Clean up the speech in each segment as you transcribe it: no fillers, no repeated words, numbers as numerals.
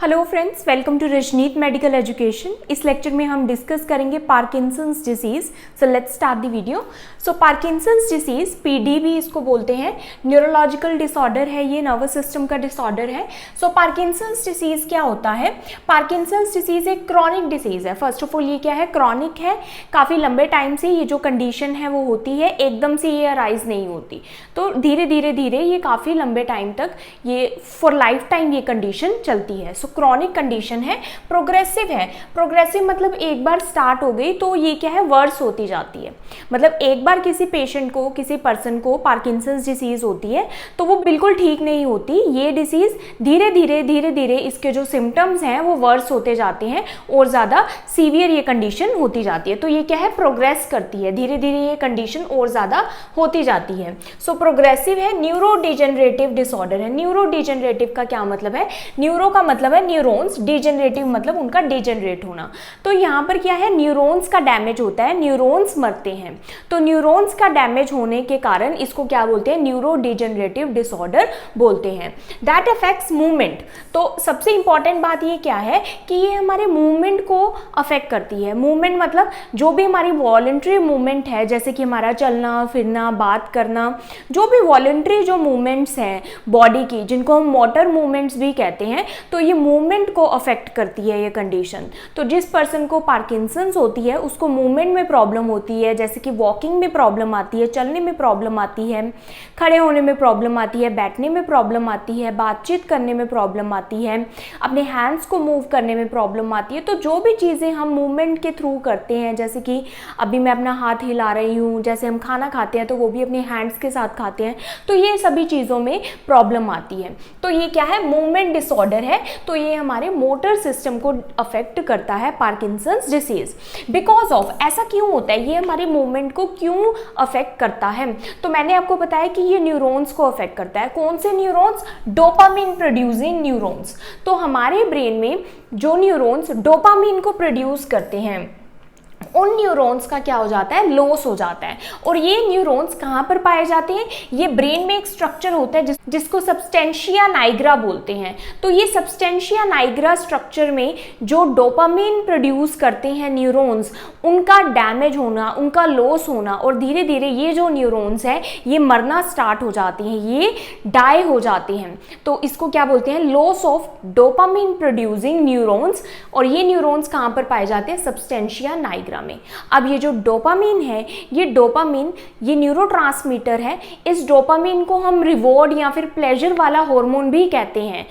Hello friends, welcome to Rajneet medical education. इस lecture में हम डिस्कस करेंगे Parkinson's disease. So let's start the video. So Parkinson's disease, PDB इसको बोलते हैं, न्यूरोलॉजिकल डिसऑर्डर है, ये नर्वस सिस्टम का डिसऑर्डर है। सो पार्किंसंस डिसीज़ क्या होता है? पार्किंसंस डिसीज़ एक क्रॉनिक डिसीज़ है। फर्स्ट ऑफ ऑल ये क्या है? क्रॉनिक है। काफ़ी लंबे टाइम से ये जो कंडीशन है वो होती है, एकदम से ये अराइज नहीं होती। तो धीरे धीरे ये काफ़ी लंबे टाइम तक ये फॉर लाइफ टाइम ये कंडीशन चलती है। क्रॉनिक कंडीशन है, प्रोग्रेसिव है। प्रोग्रेसिव मतलब एक बार स्टार्ट हो गई तो ये क्या है, वर्स होती जाती है। मतलब एक बार किसी पेशेंट को, किसी पर्सन को पार्किंसंस डिसीज होती है तो वो बिल्कुल ठीक नहीं होती। ये डिसीज धीरे धीरे इसके जो सिम्टम्स हैं वो वर्स होते जाते हैं और ज़्यादा सीवियर ये कंडीशन होती जाती है। तो ये क्या है, प्रोग्रेस करती है, धीरे धीरे ये कंडीशन और ज़्यादा होती जाती है। सो प्रोग्रेसिव है, न्यूरो डिजेनरेटिव डिसऑर्डर है। न्यूरो डिजेनरेटिव का क्या मतलब है? न्यूरो का मतलब है न्यूरॉन्स, डिजेनरेटिव मतलब उनका डिजेनरेट होना। तो यहाँ पर क्या है, न्यूरॉन्स का डैमेज होता है, न्यूरॉन्स मरते हैं। तो न्यूरॉन्स का डैमेज होने के कारण इसको क्या बोलते हैं? न्यूरो डिजेनरेटिव डिसऑर्डर बोलते हैं। That affects movement. तो सबसे इंपॉर्टेंट बात ये क्या है कि ये हमारे मूवमेंट को अफेक्ट करती है। मूवमेंट मतलब जो भी हमारी वॉलंटरी मूवमेंट है, जैसे कि हमारा चलना फिरना, बात करना, जो भी वॉलंटरी जो मूवमेंट्स हैं बॉडी की, जिनको हम मोटर मूवमेंट्स भी कहते हैं, तो ये मूवमेंट को अफेक्ट करती है ये कंडीशन। तो जिस पर्सन को पार्किंसंस होती है उसको मूवमेंट में प्रॉब्लम होती है, जैसे कि वॉकिंग में प्रॉब्लम आती है, चलने में प्रॉब्लम आती है, खड़े होने में प्रॉब्लम आती है, बैठने में प्रॉब्लम आती है, बातचीत करने में प्रॉब्लम आती है, अपने हैंड्स को मूव करने में प्रॉब्लम आती है। तो जो भी चीज़ें हम मूवमेंट के थ्रू करते हैं, जैसे कि अभी मैं अपना हाथ हिला रही हूँ, जैसे हम खाना खाते हैं तो वो भी अपने हैंड्स के साथ खाते हैं, तो ये सभी चीज़ों में प्रॉब्लम आती है। तो ये क्या है, मूवमेंट डिसऑर्डर है। तो ये हमारे मोटर सिस्टम को अफेक्ट करता है पार्किंसंस डिसीज। बिकॉज ऑफ, ऐसा क्यों होता है, ये हमारे मूवमेंट को क्यों अफेक्ट करता है? तो मैंने आपको बताया कि ये न्यूरॉन्स को अफेक्ट करता है। कौन से न्यूरॉन्स? Dopamine producing neurons. तो हमारे ब्रेन में जो न्यूरॉन्स डोपामिन को प्रोड्यूस करते हैं, उन न्यूरॉन्स का क्या हो जाता है, लॉस हो जाता है। और ये न्यूरॉन्स कहाँ पर पाए जाते हैं? ये ब्रेन में एक स्ट्रक्चर होता है जिसको सबस्टेंशिया नाइग्रा बोलते हैं। तो ये सबस्टेंशिया नाइग्रा स्ट्रक्चर में जो डोपामिन प्रोड्यूस करते हैं न्यूरॉन्स, उनका डैमेज होना, उनका लॉस होना, और धीरे धीरे ये जो न्यूरॉन्स हैं ये मरना स्टार्ट हो जाते हैं, ये डाई हो जाते हैं। तो इसको क्या बोलते हैं? Loss of dopamine producing neurons. और ये न्यूरॉन्स कहाँ पर पाए जाते हैं? सबस्टेंशिया नाइग्रा में। अब ये जो डोपामिन है, ये डोपामिन ये न्यूरोट्रांसमीटर है। इस डोपामिन को हम रिवॉर्ड या फिर प्लेजर वाला हार्मोन भी कहते हैं।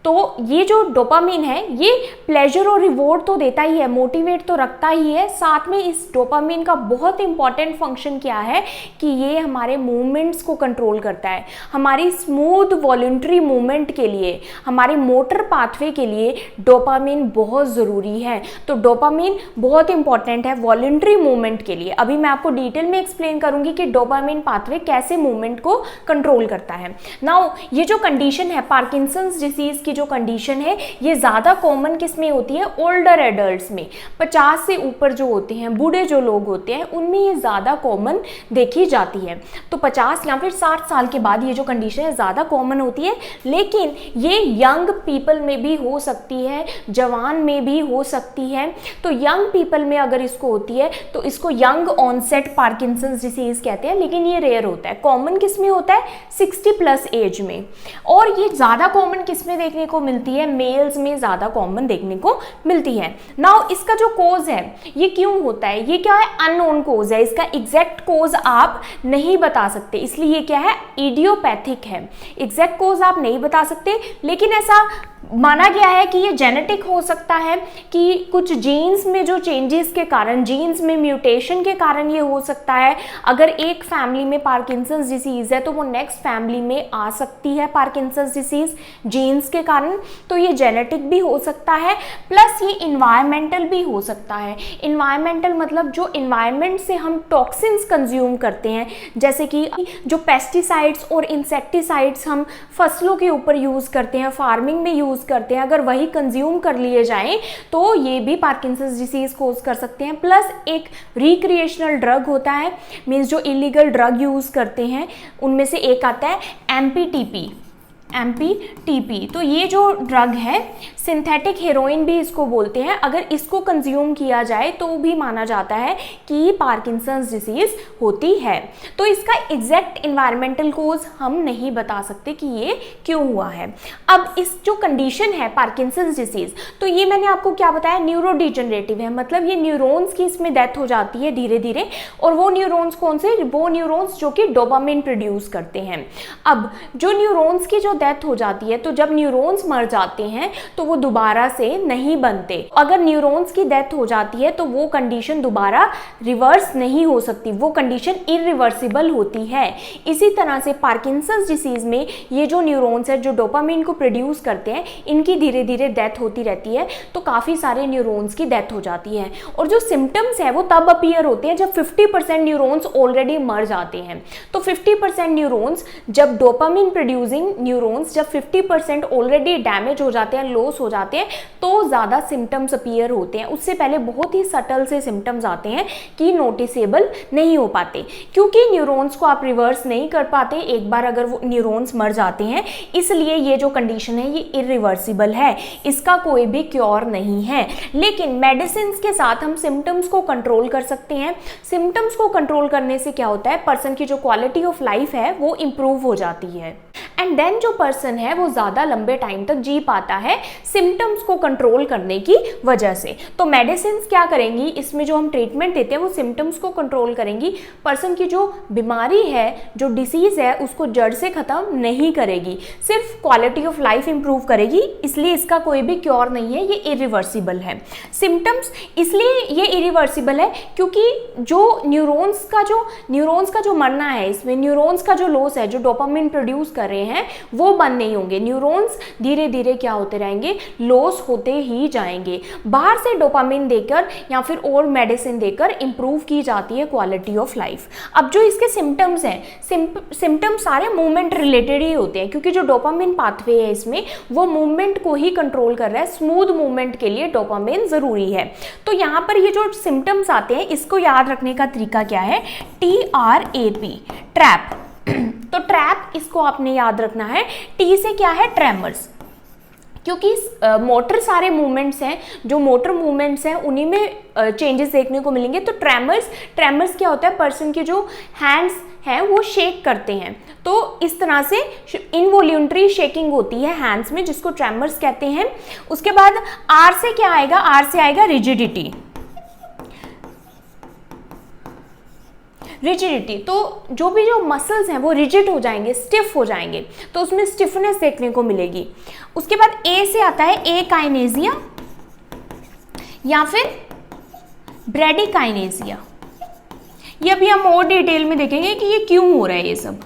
तो ये जो डोपामिन है ये प्लेजर और रिवॉर्ड तो देता ही है, मोटिवेट तो रखता ही है। साथ में इस डोपामिन का बहुत इंपॉर्टेंट फंक्शन क्या है कि ये हमारे मूवमेंट्स को कंट्रोल करता है। हमारी स्मूथ वॉलंटरी मूवमेंट के लिए, हमारे मोटर पाथवे के लिए डोपामिन बहुत ज़रूरी है। तो डोपामिन बहुत इंपॉर्टेंट है वॉलंटरी मूवमेंट के लिए। अभी मैं आपको डिटेल में एक्सप्लेन करूंगी कि डोपामिन पाथवे कैसे मूवमेंट को कंट्रोल करता है। नाउ ये जो कंडीशन है पार्किंसंस डिसीज की जो कंडीशन है, ये ज़्यादा कॉमन किस में होती है? ओल्डर एडल्ट्स में। 50 से ऊपर जो होते हैं, बूढ़े जो लोग होते हैं, उनमें ये ज़्यादा कॉमन देखी जाती है। तो 50 या फिर 60 साल के बाद ये जो कंडीशन है ज़्यादा कॉमन होती है। लेकिन ये यंग पीपल में भी हो सकती है, जवान में भी हो सकती है। तो यंग पीपल में अगर इसको होती है तो इसको यंग ऑनसेट पार्किंसंस डिसीज कहते हैं। लेकिन ये रेयर होता है। कॉमन किस में होता है? 60 प्लस एज में। और ये ज़्यादा कॉमन किस में देखने को मिलती है? मेल्स में ज़्यादा कॉमन देखने को मिलती है। नाउ इसका जो कोज है ये क्यों होता है? ये क्या है? अननोन कोज है। इसका एग्जैक्ट कोज आप नहीं बता सकते, इसलिए ये क्या है? इडियोपैथिक है। एग्जैक्ट कोज आप नहीं बता सकते, लेकिन ऐसा माना गया है कि ये जेनेटिक हो सकता है, कि कुछ जीन्स में जो चेंजेस के कारण, जीन्स में म्यूटेशन के कारण ये हो सकता है। अगर एक फैमिली में पार्किंसंस डिसीज है तो वो नेक्स्ट फैमिली में आ सकती है पार्किंसंस डिसीज जीन्स के कारण। तो ये जेनेटिक भी हो सकता है, प्लस ये इन्वायरमेंटल भी हो सकता है। इन्वायरमेंटल मतलब जो इन्वायरमेंट से हम टॉक्सिन्स कंज्यूम करते हैं, जैसे कि जो पेस्टिसाइड्स और इंसेक्टिसाइड्स हम फसलों के ऊपर यूज़ करते हैं, फार्मिंग में यूज़ करते हैं, अगर वही कंज्यूम कर लिए जाएं तो ये भी पार्किंसंस डिसीज कोज कर सकते हैं। प्लस एक रिक्रिएशनल ड्रग होता है, मीन्स जो इलीगल ड्रग यूज़ करते हैं उनमें से एक आता है एमपीटीपी। तो ये जो ड्रग है सिंथेटिक हेरोइन भी इसको बोलते हैं। अगर इसको कंज्यूम किया जाए तो भी माना जाता है कि पार्किंसंस डिसीज होती है। तो इसका एग्जैक्ट इन्वायरमेंटल कोज हम नहीं बता सकते कि ये क्यों हुआ है। अब इस जो कंडीशन है पार्किंसंस डिसीज, तो ये मैंने आपको क्या बताया, न्यूरोडिजेनरेटिव है, मतलब ये न्यूरॉन्स की इसमें डेथ हो जाती है धीरे धीरे। और वो न्यूरॉन्स कौन से, वो न्यूरॉन्स जो कि डोपामिन प्रोड्यूस करते हैं। अब जो न्यूरॉन्स की जो डेथ हो जाती है, तो जब न्यूरॉन्स मर जाते हैं तो वो दोबारा से नहीं बनते। अगर न्यूरॉन्स की डेथ हो जाती है तो वो कंडीशन दोबारा रिवर्स नहीं हो सकती, वो कंडीशन इरिवर्सिबल होती है। इसी तरह से पार्किंसंस डिसीज में ये जो न्यूरॉन्स है जो डोपामिन को प्रोड्यूस करते हैं, इनकी धीरे धीरे डेथ होती रहती है। तो काफ़ी सारे न्यूरॉन्स की डेथ हो जाती है। और जो सिम्टम्स है वो तब अपीयर होते हैं जब 50% न्यूरॉन्स ऑलरेडी मर जाते हैं। तो 50% न्यूरॉन्स, जब डोपामिन प्रोड्यूसिंग न्यूरॉन्स जब 50% ऑलरेडी डैमेज हो जाते हैं, लॉस हो जाते हैं, तो ज़्यादा सिम्टम्स अपीयर होते हैं। उससे पहले बहुत ही सटल से सिम्टम्स आते हैं कि नोटिसेबल नहीं हो पाते, क्योंकि न्यूरॉन्स को आप रिवर्स नहीं कर पाते एक बार अगर वो न्यूरॉन्स मर जाते हैं। इसलिए ये जो कंडीशन है ये इरिवर्सिबल है, इसका कोई भी क्योर नहीं है। लेकिन मेडिसिन के साथ हम सिम्टम्स को कंट्रोल कर सकते हैं। सिम्टम्स को कंट्रोल करने से क्या होता है, पर्सन की जो क्वालिटी ऑफ लाइफ है वो इंप्रूव हो जाती है। एंड देन जो पर्सन है वो ज़्यादा लंबे टाइम तक जी पाता है सिम्टम्स को कंट्रोल करने की वजह से। तो मेडिसिन क्या करेंगी, इसमें जो हम ट्रीटमेंट देते हैं वो सिम्टम्स को कंट्रोल करेंगी। पर्सन की जो बीमारी है, जो डिसीज़ है, उसको जड़ से ख़त्म नहीं करेगी, सिर्फ क्वालिटी ऑफ लाइफ इंप्रूव करेगी। इसलिए इसका कोई भी क्योर नहीं है, ये इरिवर्सिबल है। सिम्टम्स इसलिए ये इरिवर्सिबल है क्योंकि जो न्यूरॉन्स का जो मरना है, इसमें न्यूरॉन्स का जो लॉस है, जो डोपामिन प्रोड्यूस कर रहे हैं वो बंद नहीं होंगे। न्यूरॉन्स धीरे धीरे क्या होते रहेंगे, लॉस होते ही जाएंगे। बाहर से डोपामिन देकर या फिर और मेडिसिन देकर इंप्रूव की जाती है क्वालिटी ऑफ लाइफ। अब जो इसके सिम्टम्स हैं, सिम्टम्स सारे मूवमेंट रिलेटेड ही होते हैं, क्योंकि जो डोपामिन पाथवे है इसमें वो मूवमेंट को ही कंट्रोल कर रहा है। स्मूथ मूवमेंट के लिए डोपामिन जरूरी है। तो यहाँ पर ये जो सिम्टम्स आते हैं इसको याद रखने का तरीका क्या है, TRAP, ट्रैप। तो ट्रैप इसको आपने याद रखना है। टी से क्या है, ट्रेमर्स, क्योंकि मोटर सारे मूवमेंट्स हैं, जो मोटर मूवमेंट्स हैं उन्हीं में चेंजेस देखने को मिलेंगे। तो ट्रेमर्स क्या होता है, पर्सन के जो हैंड्स हैं वो शेक करते हैं। तो इस तरह से इनवॉल्यूंटरी शेकिंग होती है हैंड्स में, जिसको ट्रेमर्स कहते हैं। उसके बाद आर से क्या आएगा, आर से आएगा रिजिडिटी। तो जो मसल्स हैं वो रिजिड हो जाएंगे, स्टिफ हो जाएंगे, तो उसमें स्टिफनेस देखने को मिलेगी। उसके बाद ए से आता है एकाइनेसिया या फिर ब्रेडिकाइनेसिया। ये अभी हम और डिटेल में देखेंगे कि ये क्यों हो रहा है ये सब।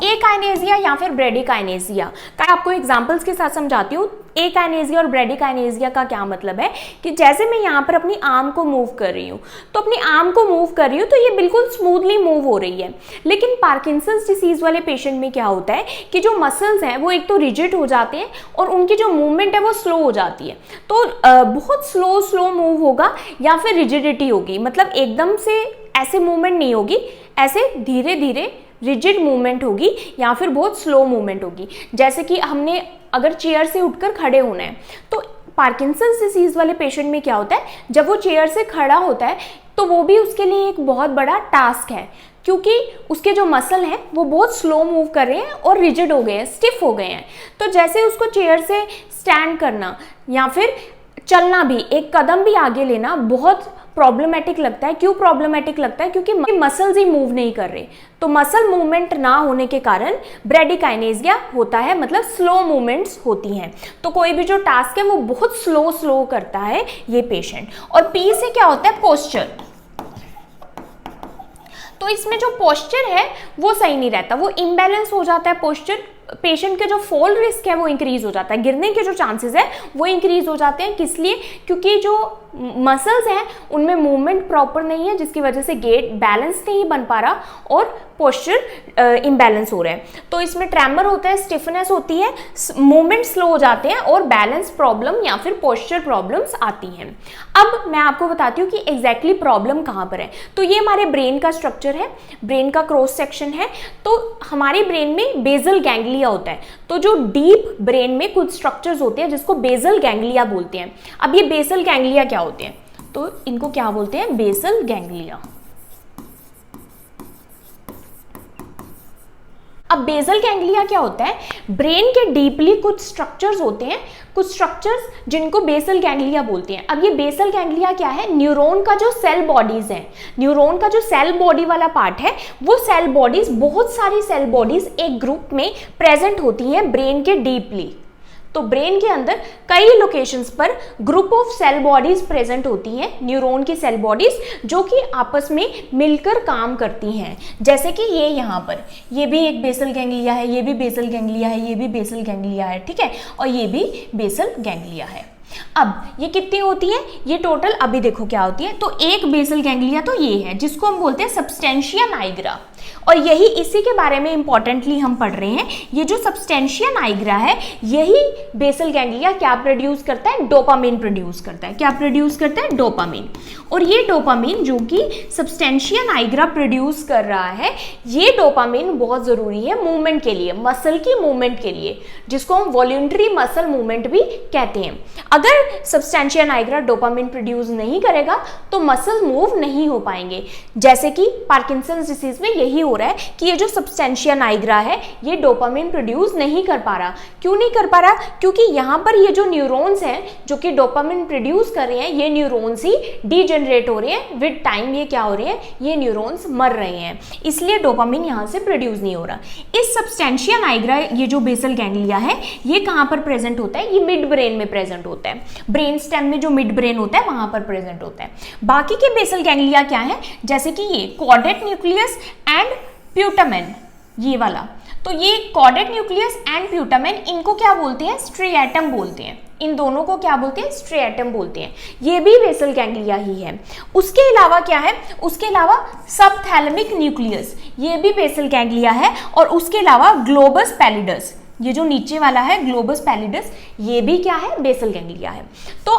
एकाइनेसिया या फिर ब्रेडिकाइनेसिया का आपको एग्जांपल्स के साथ समझाती हूँ। एकाइनेसिया और ब्रेडिकाइनेसिया का क्या मतलब है कि जैसे मैं यहाँ पर अपनी आर्म को मूव कर रही हूँ, तो अपनी आर्म को मूव कर रही हूँ तो ये बिल्कुल स्मूथली मूव हो रही है। लेकिन पार्किंसंस डिसीज वाले पेशेंट में क्या होता है कि जो मसल्स हैं वो एक तो रिजिड हो जाते हैं और उनकी जो मूवमेंट है वो स्लो हो जाती है। तो बहुत स्लो मूव होगा या फिर रिजिडिटी होगी, मतलब एकदम से ऐसे मूवमेंट नहीं होगी, ऐसे धीरे धीरे रिजिड मूवमेंट होगी या फिर बहुत स्लो मूवमेंट होगी। जैसे कि हमने अगर चेयर से उठकर खड़े होना है, तो पार्किंसंस डिसीज वाले पेशेंट में क्या होता है, जब वो चेयर से खड़ा होता है तो वो भी उसके लिए एक बहुत बड़ा टास्क है, क्योंकि उसके जो मसल हैं वो बहुत स्लो मूव कर रहे हैं और रिजिड हो गए हैं, स्टिफ हो गए हैं। तो जैसे उसको चेयर से स्टैंड करना या फिर चलना भी, एक कदम भी आगे लेना बहुत प्रॉब्लमेटिक लगता है। क्यों प्रॉब्लमेटिक लगता है, क्योंकि मसल्स ही मूव नहीं कर रहे। तो मसल मूवमेंट ना होने के कारण ब्रेडिकाइनेसिया होता है, मतलब स्लो मूवमेंट्स होती हैं। तो कोई भी जो टास्क है वो बहुत स्लो करता है ये पेशेंट। और पी से क्या होता है, पोस्चर। तो इसमें जो पोस्चर है वो सही नहीं रहता, वो इम्बैलेंस हो जाता है पोस्चर। पेशेंट के जो फॉल रिस्क है वो इंक्रीज हो जाता है, गिरने के जो चांसेस है वो इंक्रीज हो जाते हैं। किस लिए, क्योंकि जो मसल्स हैं उनमें मूवमेंट प्रॉपर नहीं है, जिसकी वजह से गेट बैलेंस नहीं बन पा रहा और पोस्चर इम्बैलेंस हो रहा है। तो इसमें ट्रेमर होता है, स्टिफनेस होती है, मूवमेंट स्लो हो जाते हैं और बैलेंस प्रॉब्लम या फिर पोस्चर प्रॉब्लम्स आती हैं। अब मैं आपको बताती हूँ कि एग्जैक्टली प्रॉब्लम कहाँ पर है। तो ये हमारे ब्रेन का स्ट्रक्चर है, ब्रेन का क्रॉस सेक्शन है। तो हमारे ब्रेन में बेसल गैंग्लिया होता है। तो जो डीप ब्रेन में कुछ स्ट्रक्चर्स होते हैं जिसको बेसल गैंग्लिया बोलते हैं। अब ये बेसल गैंग्लिया क्या होते हैं? तो इनको क्या बोलते हैं? Basal ganglia. अब बेसल गैंग्लिया क्या होता है? ब्रेन के डीपली कुछ स्ट्रक्चर्स होते हैं, कुछ स्ट्रक्चर्स जिनको बेसल गैंग्लिया बोलते हैं। अब ये बेसल गैंग्लिया क्या है? न्यूरॉन का जो सेल बॉडीज है, न्यूरॉन का जो सेल बॉडी वाला पार्ट है, वो सेल बॉडीज, बहुत सारी सेल बॉडीज एक ग्रुप में प्रेजेंट होती हैं ब्रेन के डीपली। तो ब्रेन के अंदर कई लोकेशंस पर group of cell bodies present होती हैं, न्यूरॉन की सेल बॉडीज, जो कि आपस में मिलकर काम करती हैं। जैसे कि ये यहाँ पर, ये भी एक बेसल गैंग्लिया है, ये भी बेसल गैंग्लिया है, ये भी बेसल गैंग्लिया है, ठीक है, और ये भी बेसल गैंग्लिया है। अब ये कितनी होती है? ये टोटल अभी देखो क्या होती है। तो एक बेसल गैंग्लिया तो ये है जिसको हम बोलते हैं सबस्टेंशिया नाइग्रा, और यही इसी के बारे में इंपॉर्टेंटली हम पढ़ रहे हैं। ये जो सबस्टेंशिया नाइग्रा है, यही बेसल गैंग्लिया क्या प्रोड्यूस करता है? डोपामिन प्रोड्यूस करता है। क्या प्रोड्यूस करता है? डोपामिन। और ये डोपामिन जो कि सबस्टेंशिया नाइग्रा प्रोड्यूस कर रहा है, ये डोपामिन बहुत जरूरी है मूवमेंट के लिए, मसल की मूवमेंट के लिए, जिसको हम वॉल्यूंटरी मसल मूवमेंट भी कहते हैं। अगर सबस्टेंशिया नाइग्रा डोपामिन प्रोड्यूस नहीं करेगा तो मसल मूव नहीं हो पाएंगे। जैसे कि पार्किंसंस डिसीज में यही हो रहा है कि ये जो सबस्टेंशिया नाइग्रा है, ये डोपामिन प्रोड्यूस नहीं कर पा रहा। क्यों नहीं कर पा रहा? क्योंकि यहाँ पर ये जो न्यूरॉन्स हैं जो कि डोपामिन प्रोड्यूस कर रहे हैं, ये न्यूरॉन्स ही डीजेनरेट हो रहे हैं। विद टाइम ये क्या हो रहे हैं? ये न्यूरॉन्स मर रहे हैं, इसलिए डोपामिन यहाँ से प्रोड्यूस नहीं हो रहा। इस सबस्टेंशिया नाइग्रा, ये जो बेसल गैंग्लिया है, ये कहाँ पर प्रेजेंट होता है? ये मिड ब्रेन में प्रेजेंट होता है। ब्रेन स्टेम में जो मिड ब्रेन होता है वहां पर प्रेजेंट होता है। बाकी के बेसल गैंग्लिया क्या है? जैसे कि ये कॉर्डेट न्यूक्लियस एंड प्यूटामेन, ये वाला। तो ये कॉर्डेट न्यूक्लियस एंड प्यूटामेन, इनको क्या बोलते हैं? स्ट्रिएटम बोलते हैं। इन दोनों को क्या बोलते हैं? स्ट्रिएटम बोलते हैं। ये भी बेसल गैंग्लिया ही है। उसके अलावा क्या है? उसके अलावा सबथैलेमिक न्यूक्लियस, ये भी बेसल गैंग्लिया है। और उसके अलावा ग्लोबस पैलिडस, ये जो नीचे वाला है ग्लोबस पैलिडस, ये भी क्या है? बेसल गैंग्लिया है। तो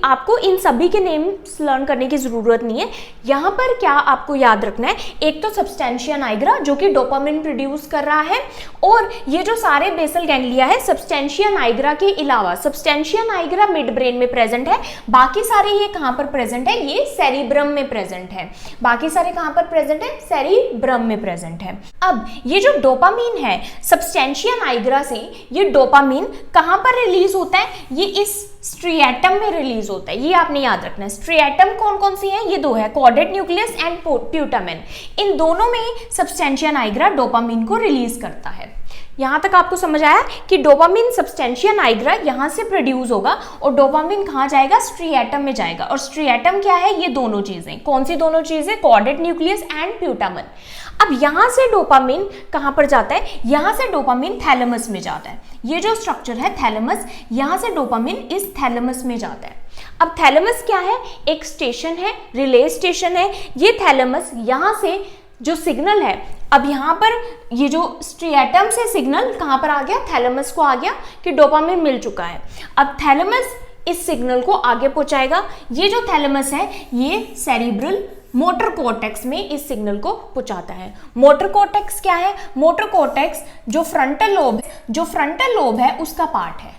आपको इन सभी के नेम्स लर्न करने की जरूरत नहीं है। यहाँ पर क्या आपको याद रखना है? एक तो सबस्टेंशिया नाइग्रा जो कि डोपामिन प्रोड्यूस कर रहा है, और ये जो सारे बेसल गैंग्लिया है सबस्टेंशिया नाइग्रा के अलावा, सबस्टेंशिया नाइग्रा मिड ब्रेन में प्रेजेंट है, बाकी सारे ये कहाँ पर प्रेजेंट है? ये सेरिब्रम में प्रेजेंट है। बाकी सारे कहाँ पर प्रेजेंट है? सेरिब्रम में प्रेजेंट है। अब ये जो डोपामिन है सबस्टेंशिया नाइग्रा से, ये डोपामिन कहां पर रिलीज होता है? ये इस स्ट्रिएटम में रिलीज होता है। ये आपने याद रखना है। स्ट्रिएटम कौन कौन सी है? ये दो है, कॉर्डेट न्यूक्लियस एंड प्यूटामेन। इन दोनों में सबस्टेंशिया नाइग्रा डोपामिन को रिलीज करता है। यहां तक आपको समझ आया कि डोपामिन सबस्टेंशिया नाइग्रा यहां से प्रोड्यूस होगा और डोपामिन कहां जाएगा? स्ट्रिएटम में जाएगा। और स्ट्रिएटम क्या है? ये दोनों चीजें। कौन सी दोनों चीजें? Caudate nucleus and putamen. अब यहां से डोपामिन कहां पर जाता है? यहां से डोपामिन थैलेमस में जाता है। ये जो स्ट्रक्चर है थैलेमस, यहां से डोपामिन इस थैलेमस में जाता है। अब थैलेमस क्या है? एक स्टेशन है, रिले स्टेशन है। ये थैलेमस यहां से जो सिग्नल है, अब यहाँ पर ये जो स्ट्रिएटम से सिग्नल कहाँ पर आ गया? थैलेमस को आ गया कि डोपामिन मिल चुका है। अब थैलेमस इस सिग्नल को आगे पहुंचाएगा। ये जो थैलेमस है ये सेरिब्रल मोटर कॉर्टेक्स में इस सिग्नल को पहुंचाता है। मोटर कॉर्टेक्स क्या है? मोटर कॉर्टेक्स जो फ्रंटल लोब है उसका पार्ट है।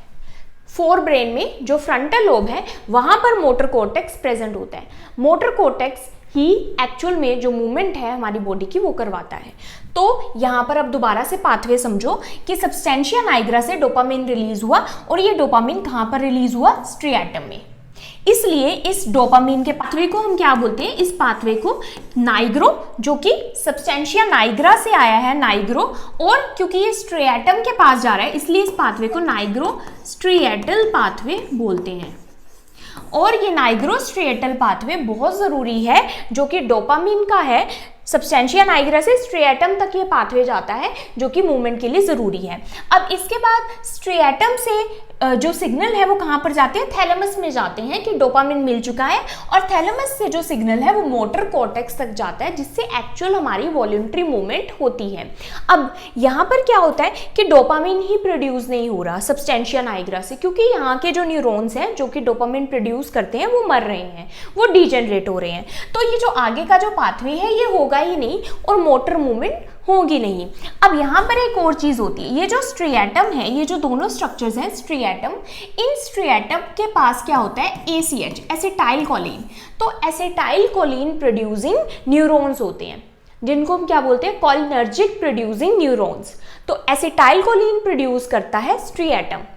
फोर ब्रेन में जो फ्रंटल लोब है वहां पर मोटर कॉर्टेक्स प्रेजेंट होता है। मोटर कॉर्टेक्स ही एक्चुअल में जो मूवमेंट है हमारी बॉडी की वो करवाता है। तो यहाँ पर अब दोबारा से पाथवे समझो कि सबस्टेंशिया नाइग्रा से डोपामिन रिलीज हुआ, और ये डोपामिन कहाँ पर रिलीज हुआ? स्ट्रिएटम में। इसलिए इस डोपामिन के पाथवे को हम क्या बोलते हैं? इस पाथवे को नाइग्रो, जो कि सबस्टेंशिया नाइग्रा से आया है, नाइग्रो, और क्योंकि ये स्ट्रिएटम के पास जा रहा है इसलिए इस पाथवे को नाइग्रो स्ट्रिएटल पाथवे बोलते हैं। और ये नाइग्रो स्ट्रिएटल पाथवे बहुत जरूरी है जो कि डोपामिन का है सब्सटेंशिया नाइग्रा से स्ट्रिएटम तक ये पाथवे जाता है जो कि मूवमेंट के लिए ज़रूरी है। अब इसके बाद स्ट्रिएटम से जो सिग्नल है वो कहाँ पर जाते हैं, थैलेमस में जाते हैं कि डोपामिन मिल चुका है, और थैलेमस से जो सिग्नल है वो मोटर कॉर्टेक्स तक जाता है जिससे एक्चुअल हमारी वॉल्यूंटरी मूवमेंट होती है। अब यहाँ पर क्या होता है कि डोपामिन ही प्रोड्यूस नहीं हो रहा सब्सटेंशिया नाइग्रा से, क्योंकि यहाँ के जो न्यूरॉन्स हैं जो कि डोपामिन प्रोड्यूस करते हैं वो मर रहे हैं, वो डिजेनरेट हो रहे हैं। तो ये जो आगे का जो पाथवे है ये होगा ही नहीं और मोटर मूवमेंट होगी नहीं। अब यहाँ पर एक और चीज़ होती है, ये जो स्ट्रिएटम है, ये जो दोनों स्ट्रक्चर्स हैं स्ट्रिएटम, इन स्ट्रिएटम के पास क्या होता है, ACH एसिटाइल कोलिन। तो एसिटाइल कोलिन प्रोड्यूसिंग न्यूरॉन्स होते हैं जिनको हम क्या बोलते हैं, कोलिनर्जिक प्रोड्यूसिंग न्यूरॉन्स। तो एसिटाइल कोलिन प्रोड्यूस करता है स्ट्रिएटम।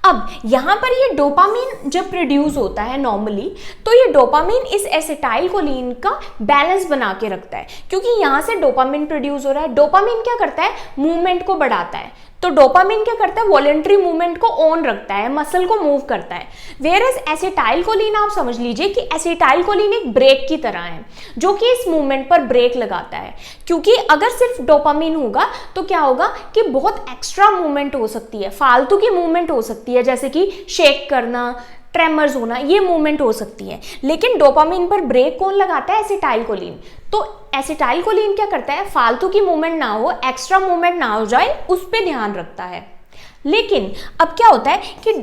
अब यहाँ पर ये डोपामिन जब प्रोड्यूस होता है नॉर्मली, तो ये डोपामिन इस एसिटाइल कोलिन का बैलेंस बना के रखता है, क्योंकि यहाँ से डोपामिन प्रोड्यूस हो रहा है। डोपामिन क्या करता है, मूवमेंट को बढ़ाता है। तो डोपामिन क्या करता है, वॉलंटरी मूवमेंट को ऑन रखता है, मसल को मूव करता है। वेयरएज एसिटाइल कोलिन, आप समझ लीजिए कि एसिटाइल कोलिन एक ब्रेक की तरह है जो कि इस मूवमेंट पर ब्रेक लगाता है, क्योंकि अगर सिर्फ डोपामिन होगा तो क्या होगा कि बहुत एक्स्ट्रा मूवमेंट हो सकती है, फालतू की मूवमेंट हो सकती है, जैसे कि शेक करना, ट्रेमर्स होना, ये मूवमेंट हो सकती है। लेकिन डोपामिन पर ब्रेक कौन लगाता है, एसिटाइल कोलिन। तो एसिटाइल कोलिन क्या करता है, फालतू की मूवमेंट ना हो, एक्स्ट्रा मूवमेंट ना हो जाए, उस पर ध्यान रखता है। लेकिन अब क्या होता है कि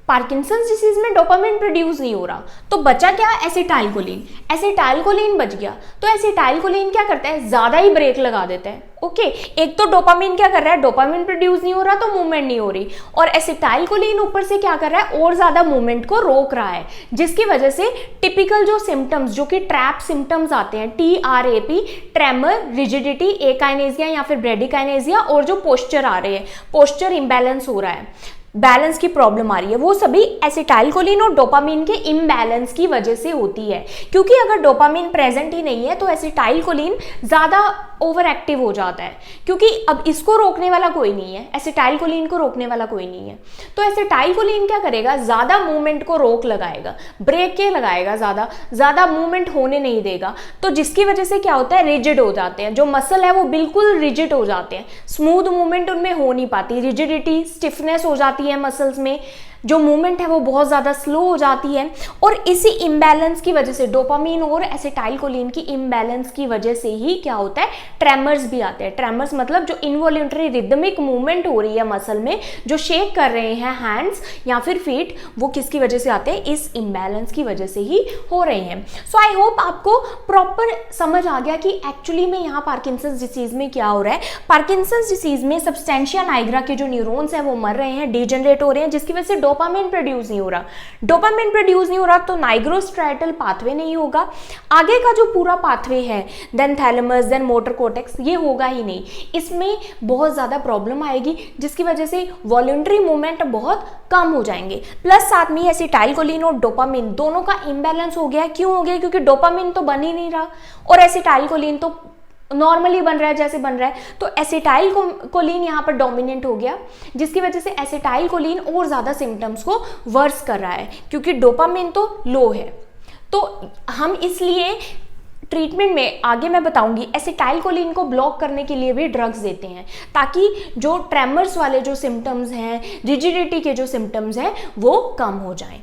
पार्किंसंस डिसीज में डोपामिन प्रोड्यूस नहीं हो रहा, तो बचा क्या, एसिटाइल कोलिन। एसिटाइल कोलिन बच गया, तो एसिटाइल कोलिन क्या करता है, ज्यादा ही ब्रेक लगा देता है। ओके, एक तो डोपामिन क्या कर रहा है, डोपामिन प्रोड्यूस नहीं हो रहा तो मूवमेंट नहीं हो रही, और एसिटाइल कोलिन ऊपर से क्या कर रहा है, और ज्यादा मूवमेंट को रोक रहा है, जिसकी वजह से टिपिकल जो सिम्टम्स, जो कि ट्रैप सिम्टम्स आते हैं, TRAP, ट्रेमर, रिजिडिटी, एकाइनेसिया या फिर ब्रेडिकाइनेसिया, और जो पोस्चर आ रहे हैं, पोस्चर इम्बैलेंस हो रहा है, बैलेंस की प्रॉब्लम आ रही है, वो सभी एसिटाइल कोलिन और डोपामिन के इम्बैलेंस की वजह से होती है। क्योंकि अगर डोपामिन प्रेजेंट ही नहीं है तो एसिटाइल कोलिन ज़्यादा ओवर एक्टिव हो जाता है, क्योंकि अब इसको रोकने वाला कोई नहीं है, एसिटाइल कोलिन को रोकने वाला कोई नहीं है। तो एसिटाइल कोलिन क्या करेगा, ज़्यादा मूवमेंट को रोक लगाएगा, ब्रेक के लगाएगा, ज़्यादा मूवमेंट होने नहीं देगा। तो जिसकी वजह से क्या होता है, रिजिड हो जाते हैं, जो मसल है वो बिल्कुल रिजिड हो जाते हैं, स्मूथ मूवमेंट उनमें हो नहीं पाती, रिजिडिटी, स्टिफनेस हो जाती है मसल्स में, जो मूवमेंट है वो बहुत ज़्यादा स्लो हो जाती है। और इसी इम्बैलेंस की वजह से, डोपामिन और एसिटाइल कोलिन की इम्बैलेंस की वजह से ही क्या होता है, ट्रेमर्स भी आते हैं। ट्रेमर्स मतलब जो इनवॉल्यूंटरी रिदमिक मूवमेंट हो रही है मसल में, जो शेक कर रहे हैं हैंड्स या फिर फीट, वो किसकी वजह से आते हैं, इस इम्बैलेंस की वजह से ही हो रहे हैं। सो आई होप आपको प्रॉपर समझ आ गया कि एक्चुअली में यहाँ पार्किंसंस डिसीज में क्या हो रहा है। पार्किंसंस डिसीज में सब्सटेंशिया नाइग्रा के जो न्यूरॉन्स हैं वो मर रहे हैं, डिजेनरेट हो रहे हैं, जिसकी वजह से डोपामिन प्रोड्यूस नहीं हो रहा। डोपामिन प्रोड्यूस नहीं हो रहा तो नाइग्रोस्ट्राइटल पाथवे नहीं होगा, आगे का जो पूरा पाथवे है, then thalamus, then motor cortex, ये होगा ही नहीं। इसमें बहुत ज़्यादा प्रॉब्लम आएगी, जिसकी वजह से वॉलंटरी मूवमेंट बहुत कम हो जाएंगे। प्लस साथ में एसिटाइल कोलिन और डोपामिन दोनों का इम्बैलेंस हो गया। क्यों हो गया, क्योंकि डोपामिन तो बन ही नहीं रहा और एसिटाइल कोलिन तो नॉर्मली बन रहा है जैसे बन रहा है, तो एसिटाइल कोलिन यहाँ पर डोमिनेंट हो गया, जिसकी वजह से एसिटाइल कोलिन और ज़्यादा सिम्टम्स को वर्स कर रहा है, क्योंकि डोपामिन तो लो है। तो हम इसलिए ट्रीटमेंट में आगे मैं बताऊंगी एसिटाइल कोलिन को ब्लॉक करने के लिए भी ड्रग्स देते हैं, ताकि जो ट्रेमर्स वाले जो सिम्टम्स हैं, रिजिडिटी के जो सिम्टम्स हैं, वो कम हो जाएं।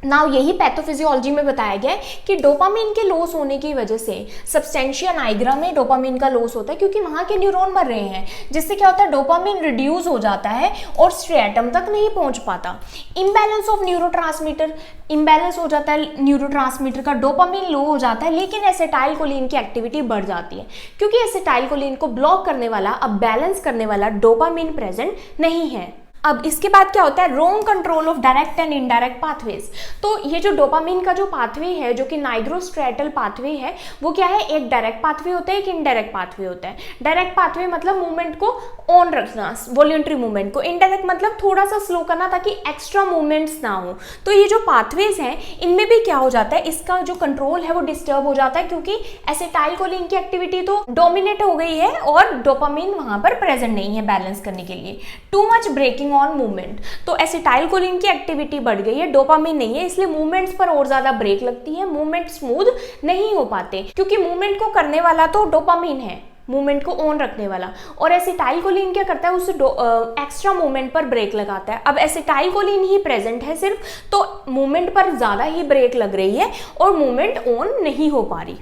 नाउ यही पैथोफिजियोलॉजी में बताया गया है कि डोपामिन के लॉस होने की वजह से सब्सटेंशिया नाइग्रा में डोपामिन का लॉस होता है, क्योंकि वहाँ के न्यूरॉन मर रहे हैं, जिससे क्या होता है, डोपामिन रिड्यूस हो जाता है और स्ट्रेटम तक नहीं पहुँच पाता। इम्बैलेंस ऑफ न्यूरोट्रांसमीटर, इम्बैलेंस हो जाता है न्यूरोट्रांसमीटर का, डोपामिन लो हो जाता है, लेकिन एसिटाइल कोलिन की एक्टिविटी बढ़ जाती है, क्योंकि एसिटाइल कोलिन को ब्लॉक करने वाला, अब बैलेंस करने वाला डोपामिन प्रेजेंट नहीं है। अब इसके बाद क्या होता है, wrong control of direct and indirect pathways. तो ये जो डोपामिन का जो पाथवे है, जो कि नाइग्रोस्ट्राइटल पाथवे है, वो क्या है, एक डायरेक्ट पाथवे होता है, एक इनडायरेक्ट पाथवे होता है। डायरेक्ट पाथवे मतलब मूवमेंट को ऑन रखना, वॉल्यूंटरी मूवमेंट को। इनडायरेक्ट मतलब थोड़ा सा स्लो करना ताकि एक्स्ट्रा मूवमेंट्स ना हो। तो ये जो पाथवेज हैं, इनमें भी क्या हो जाता है, इसका जो कंट्रोल है वो डिस्टर्ब हो जाता है, क्योंकि एसिटाइल कोलिन की एक्टिविटी तो डोमिनेट हो गई है और डोपामिन वहां पर प्रेजेंट नहीं है बैलेंस करने के लिए। Too much braking on movement. तो एसिटाइलकोलिन की एक्टिविटी बढ़ गई है, डोपामिन नहीं है, इसलिए मूवमेंट्स पर और ज्यादा ब्रेक लगती है, मूवमेंट स्मूथ नहीं हो पाते, क्योंकि मूवमेंट को करने वाला तो डोपामिन है, मूवमेंट को ऑन रखने वाला, और एसिटाइलकोलिन क्या करता है, उस एक्स्ट्रा मूवमेंट पर ब्रेक लगाता है। अब एसिटाइलकोलिन ही प्रेजेंट है सिर्फ, तो मूवमेंट पर ज्यादा ही ब्रेक लग रही है और मूवमेंट ऑन नहीं हो पा रही।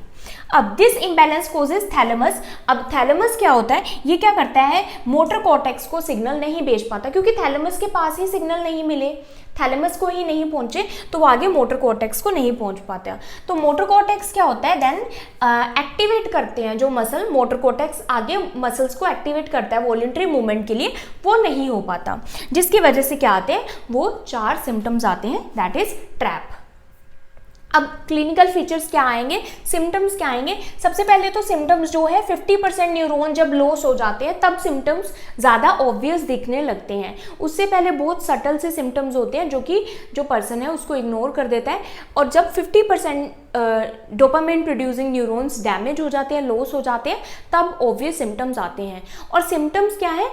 अब दिस इम्बैलेंस कोजेस थैलेमस। अब थैलेमस क्या होता है, ये क्या करता है, मोटर कॉर्टेक्स को सिग्नल नहीं भेज पाता, क्योंकि थैलेमस के पास ही सिग्नल नहीं मिले, थैलेमस को ही नहीं पहुंचे, तो वो आगे मोटर कॉर्टेक्स को नहीं पहुंच पाता। तो मोटर कॉर्टेक्स क्या होता है, देन एक्टिवेट करते हैं जो मसल, मोटर कॉर्टेक्स आगे मसल्स को एक्टिवेट करता है वॉलंटरी मूवमेंट के लिए, वो नहीं हो पाता, जिसकी वजह से क्या आते हैं, वो 4 सिम्टम्स आते हैं, दैट इज ट्रैप। अब क्लिनिकल फीचर्स क्या आएंगे, सिम्टम्स क्या आएंगे। सबसे पहले तो सिम्टम्स जो है 50% न्यूरॉन जब लॉस हो जाते हैं तब सिम्टम्स ज़्यादा ऑब्वियस दिखने लगते हैं। उससे पहले बहुत सटल से सिम्टम्स होते हैं जो कि जो पर्सन है उसको इग्नोर कर देता है, और जब 50% डोपामिन प्रोड्यूसिंग न्यूरॉन्स डैमेज हो जाते हैं, लॉस हो जाते हैं, तब ऑब्वियस सिम्टम्स आते हैं। और सिम्टम्स क्या है,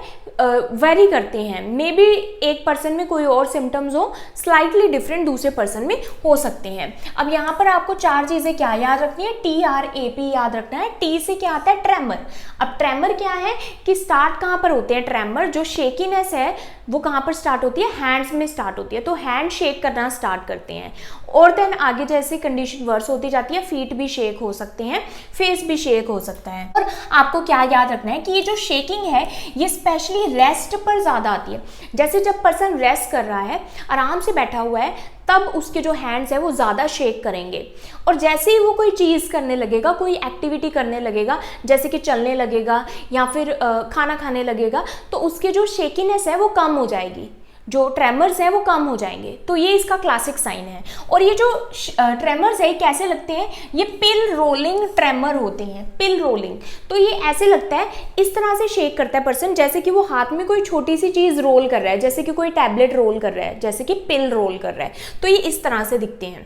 वेरी करते हैं, मे बी एक पर्सन में कोई और सिम्टम्स हो, स्लाइटली डिफरेंट दूसरे पर्सन में हो सकते हैं। अब यहाँ पर आपको 4 चीज़ें क्या याद रखनी है, TRAP याद रखना है। टी से क्या आता है, ट्रेमर। अब ट्रेमर क्या है कि स्टार्ट कहाँ पर होते हैं ट्रेमर, जो शेकीनेस है वो कहाँ पर स्टार्ट होती है, हैंड्स में स्टार्ट होती है, तो हैंड शेक करना स्टार्ट करते हैं, और देन आगे जैसे कंडीशन वर्स होती जाती है, फीट भी शेक हो सकते हैं, फेस भी शेक हो सकता है। और आपको क्या याद रखना है कि ये जो शेकिंग है ये स्पेशली रेस्ट पर ज़्यादा आती है। जैसे जब पर्सन रेस्ट कर रहा है, आराम से बैठा हुआ है, तब उसके जो हैंड्स है वो ज़्यादा शेक करेंगे, और जैसे ही वो कोई चीज़ करने लगेगा, कोई एक्टिविटी करने लगेगा, जैसे कि चलने लगेगा या फिर खाना खाने लगेगा, तो उसके जो शेकीनेस है वो कम हो जाएगी, जो ट्रेमर्स हैं वो कम हो जाएंगे। तो ये इसका क्लासिक साइन है। और ये जो ट्रेमर्स है कैसे लगते हैं, ये पिल रोलिंग ट्रेमर होते हैं, पिल रोलिंग। तो ये ऐसे लगता है, इस तरह से शेक करता है पर्सन जैसे कि वो हाथ में कोई छोटी सी चीज़ रोल कर रहा है, जैसे कि कोई टैबलेट रोल कर रहा है, जैसे कि पिल रोल कर रहा है, तो ये इस तरह से दिखते हैं।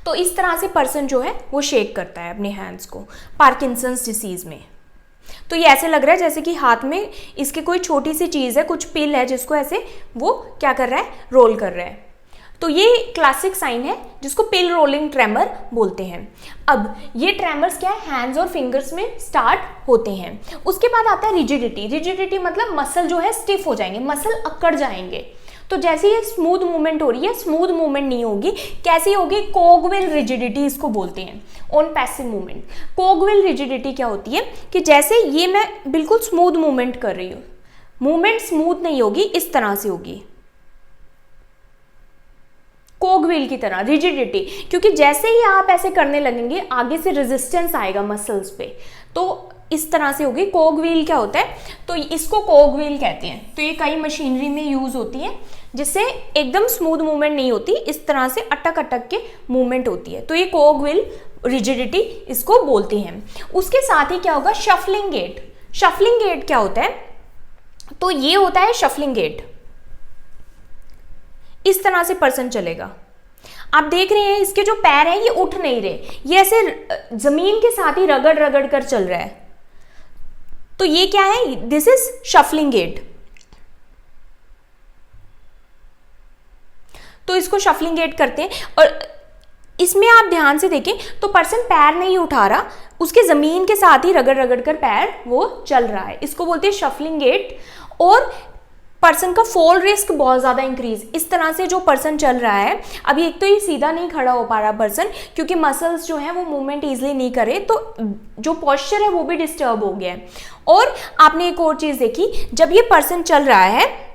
तो इस तरह से पर्सन जो है वो शेक करता है अपने हैंड्स को पार्किंसंस डिसीज में। तो ये ऐसे लग रहा है जैसे कि हाथ में इसकी कोई छोटी सी चीज़ है, कुछ पिल है, जिसको ऐसे वो क्या कर रहा है, रोल कर रहा है। तो ये क्लासिक साइन है जिसको पिल रोलिंग ट्रेमर बोलते हैं। अब ये ट्रेमर्स क्या है, हैंड्स और फिंगर्स में स्टार्ट होते हैं। उसके बाद आता है रिजिडिटी। रिजिडिटी मतलब मसल जो है स्टिफ हो जाएंगे, मसल अकड़ जाएंगे। तो जैसे ये स्मूथ मूवमेंट हो रही है, स्मूथ मूवमेंट नहीं होगी, कैसी होगी, कोगविल रिजिडिटी इसको बोलते हैं, ऑन पैसिव मूवमेंट। कोगविल रिजिडिटी क्या होती है कि जैसे ये मैं बिल्कुल स्मूथ मूवमेंट कर रही हूँ, मूवमेंट स्मूथ नहीं होगी, इस तरह से होगी, कोगविल की तरह रिजिडिटी, क्योंकि जैसे ही आप ऐसे करने लगेंगे आगे से रेजिस्टेंस आएगा मसल्स पे, तो इस तरह से होगी। कोगविल क्या होता है, तो इसको कोगविल कहते हैं। तो ये कई मशीनरी में यूज होती है, जिससे एकदम स्मूथ मूवमेंट नहीं होती, इस तरह से अटक अटक के मूवमेंट होती है, तो ये कोगविल रिजिडिटी इसको बोलते हैं। उसके साथ ही क्या होगा, शफलिंग गेट। शफलिंग गेट क्या होता है, तो ये होता है शफलिंग गेट, इस तरह से पर्सन चलेगा। आप देख रहे हैं इसके जो पैर हैं ये उठ नहीं रहे, ये ऐसे जमीन के साथ ही रगड़ रगड़ कर चल रहा है, तो ये क्या है, दिस इज शफलिंग गेट। तो इसको शफलिंग गेट करते हैं, और इसमें आप ध्यान से देखें तो पर्सन पैर नहीं उठा रहा, उसके जमीन के साथ ही रगड़ रगड़ कर पैर वो चल रहा है, इसको बोलते हैं शफलिंग गेट। और पर्सन का फॉल रिस्क बहुत ज़्यादा इंक्रीज, इस तरह से जो पर्सन चल रहा है, अभी एक तो ये सीधा नहीं खड़ा हो पा रहा पर्सन, क्योंकि मसल्स जो हैं वो मूवमेंट ईजिली नहीं करे, तो जो पोस्चर है वो भी डिस्टर्ब हो गया है। और आपने एक और चीज़ देखी, जब ये पर्सन चल रहा है,